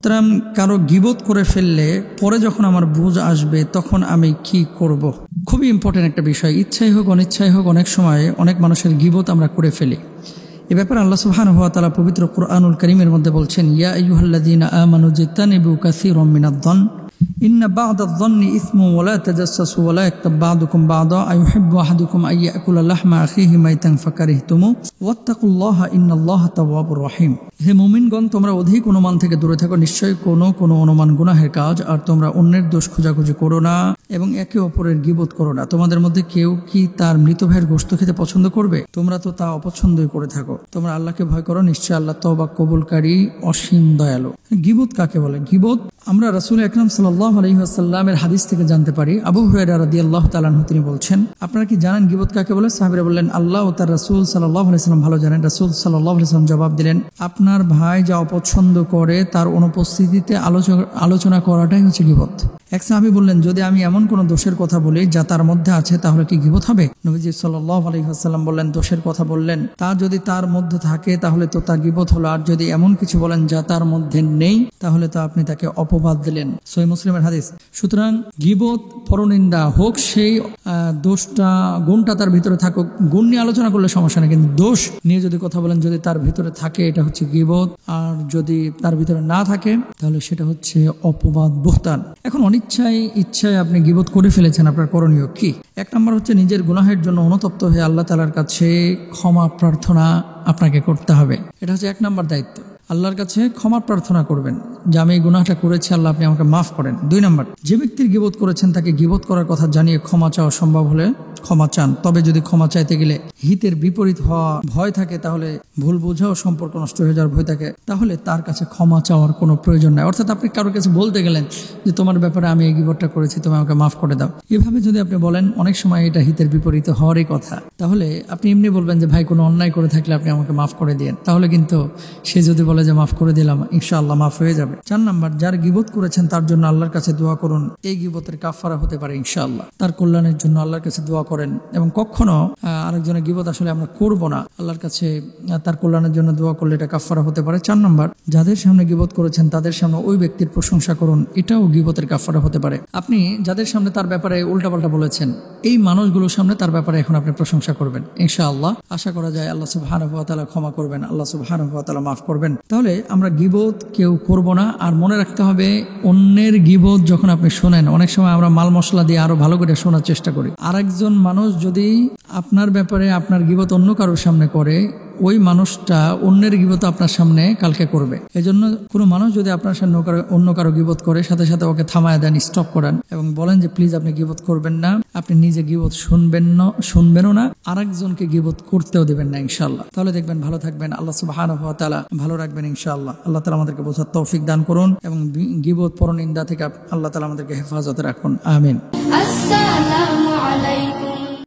সুতরাং কারো গীবত করে ফেললে পরে যখন আমার বুঝ আসবে তখন আমি কি করব। খুবই ইম্পর্টেন্ট একটা বিষয়। ইচ্ছাই হোক অনিচ্ছাই হোক অনেক সময় অনেক মানুষের গীবত আমরা করে ফেলি। এ ব্যাপারে আল্লাহ সুবহানাহু ওয়া তাআলা পবিত্র কুরআনুল কারীমের মধ্যে বলছেন, ইয়া আইয়ুহাল্লাযীনা আমানু জিতানিবু কাসীরাম মিনায-যন্ন ইন্না বা'দায-যন্নি ইসমুন ওয়া লা তাজাসসাসু ওয়া লা ইয়াগতাব বা'দুকুম বা'দা আইয়ুহিব্বু আহাদুকুম আইয়াকুলা লাহমা আখিহি মাইতান ফাকারিহতুমু ওয়াত্তাকুল্লাহা ইন্নাল্লাহা তাওয়াবুর রহিম। হে মুমিনগণ, তোমরা অধিক অনুমান থেকে দূরে থাকো। নিশ্চয়ই কোনো অনুমান গুনাহের কাজ। আর তোমরা অন্যের দোষ খোঁজাখুঁজি করো না এবং একে অপরের গীবত করো না। তোমাদের মধ্যে কেউ কি তার মৃত ভাইয়ের গোশত খেতে পছন্দ করবে? তোমরা তো তা অপছন্দই করে থাকো। তোমরা আল্লাহকে ভয় করো, নিশ্চয় আল্লাহ তওবা কবুলকারী অসীম দয়ালু। গীবত কাকে বলে? গীবত আমরা রাসূল আকরাম সাল্লাল্লাহু আলাইহি ওয়াসাল্লামের হাদিস থেকে জানতে পারি। আবু হুরায়রা রাদিয়াল্লাহু তাআলা আনহু তিনি বলছেন, আপনারা কি জানেন গীবত কাকে বলে? সাহাবীরা বললেন, আল্লাহ ও তার রাসূল সাল্লাল্লাহু আলাইহি ওয়াসাল্লাম ভালো জানেন। রাসূল সাল্লাল্লাহু আলাইহি ওয়াসাল্লাম জবাব দিলেন, আপনার ভাই যা অপছন্দ করে তার অনুপস্থিতিতে আলোচনা করাটাই হচ্ছে গীবত। এক সাহাবী বললেন, যদি আমি এমন কোন দোষের কথা বলি যা তার মধ্যে আছে তাহলে কি গীবত হবে? নবীজি সাল্লাল্লাহু আলাইহি ওয়াসাল্লাম বললেন, দোষের কথা বললেন তা যদি তার মধ্যে থাকে তাহলে তো তা গীবত হলো। আর যদি এমন কিছু বলেন যা তার মধ্যে নেই তাহলে তো আপনি তাকে অপবাদ দিলেন। সহিহ মুসলিমের হাদিস। সুতরাং গীবত পরনিন্দা হোক, সেই দোষটা গুণটা তার ভিতরে থাকুক। গুণ নিয়ে আলোচনা করলে সমস্যা নেই, কিন্তু দোষ নিয়ে যদি কথা বলেন যদি তার ভিতরে থাকে এটা হচ্ছে গীবত। আর যদি তার ভিতরে না থাকে তাহলে সেটা হচ্ছে অপবাদ, বুহতান। এখন ইচ্ছায় আপনি গীবত করে ফেলেছেন, আপনার করণীয় কি? এক নম্বর হচ্ছে নিজের গুনাহের জন্য অনুতপ্ত হয়ে আল্লাহ তাআলার কাছে ক্ষমা প্রার্থনা আপনাকে করতে হবে। এটা হচ্ছে এক নম্বর দায়িত্ব। আল্লাহর কাছে ক্ষমা প্রার্থনা করবেন যে আমি এই গুনাহটা করেছি, আল্লাহ আপনি আমাকে মাফ করেন। দুই নম্বর, যে ব্যক্তির গীবত করেছেন তাকে গীবত করার কথা জানিয়ে ক্ষমা চাওয়া সম্ভব হলে ক্ষমা চান। তবে যদি ক্ষমা চাইতে গেলে হিতের বিপরীত হওয়া ভয় থাকে, তাহলে ভুল বোঝাও সম্পর্ক নষ্ট হয়ে যাওয়ার ভয় থাকে, তাহলে তার কাছে ক্ষমা চাওয়ার কোনো প্রয়োজন নাই। অর্থাৎ আপনি কারোর কাছে বলতে গেলেন যে তোমার ব্যাপারে আমি এই গীবতটা করেছি, তুমি আমাকে মাফ করে দাও, এভাবে যদি আপনি বলেন, অনেক সময় এটা হিতের বিপরীত হওয়ারই কথা। তাহলে আপনি এমনি বলবেন যে ভাই কোনো অন্যায় করে থাকলে আপনি আমাকে মাফ করে দিন, তাহলে কিন্তু সে যদি বলে যে মাফ করে দিলাম, ইনশাআল্লাহ মাফ হয়ে যাবে। 4 নাম্বার, যার গীবত করেছেন তার জন্য আল্লাহর কাছে দোয়া করুন। এই গীবতের কাফারা হতে পারে ইনশাআল্লাহ। তার কল্যাণের জন্য আল্লাহর কাছে দোয়া করেন এবং কখনো আরেকজনের গীবত আসলে আমরা করব না। আল্লাহর কাছে তার কল্যাণের জন্য দোয়া করলে এটা কাফারা হতে পারে। 4 নাম্বার, যাদের সামনে গীবত করেছেন তাদের সামনে ওই ব্যক্তির প্রশংসা করুন, এটাও গীবতের কাফারা হতে পারে। আপনি যাদের সামনে তার ব্যাপারে উল্টাপাল্টা বলেছেন, এই মানুষগুলোর সামনে তার ব্যাপারে এখন আপনি প্রশংসা করবেন। ইনশাআল্লাহ আশা করা যায় আল্লাহ সুবহানাহু ওয়া তাআলা ক্ষমা করবেন, আল্লাহ সুবহানাহু ওয়া তাআলা মাফ করবেন। তাহলে আমরা গীবত কেউ করব না। আর মনে রাখতে হবে, অন্যের গীবত যখন আপনি শোনেন, অনেক সময় আমরা মাল মশলা দিয়ে আরো ভালো করে শোনার চেষ্টা করি। আরেকজন মানুষ যদি আপনার ব্যাপারে আপনার গীবত অন্য কারোর সামনে করে, ওই মানুষটা অন্যের গীবত আপনার সামনে কালকে করবে। এজন্য কোনো মানুষ যদি আপনার সামনে অন্য কারো গীবত করে, সাথে সাথে ওকে থামায় দেন, স্টপ করেন এবং বলেন যে প্লিজ আপনি গীবত করবেন না, আপনি নিজে গীবত শুনবেনও না, আরেকজনকে গীবত করতেও দেবেন না ইনশাআল্লাহ। তাহলে দেখবেন ভালো থাকবেন, আল্লাহ সুবহানাহু ওয়া তাআলা ভালো রাখবেন ইনশাআল্লাহ। আল্লাহ তাআলা আমাদেরকে বোঝার তৌফিক দান করুন এবং গীবত পরনিন্দা থেকে আল্লাহ তাআলা আমাদেরকে হেফাজতে রাখুন। আমিন। আসসালামু আলাইকুম।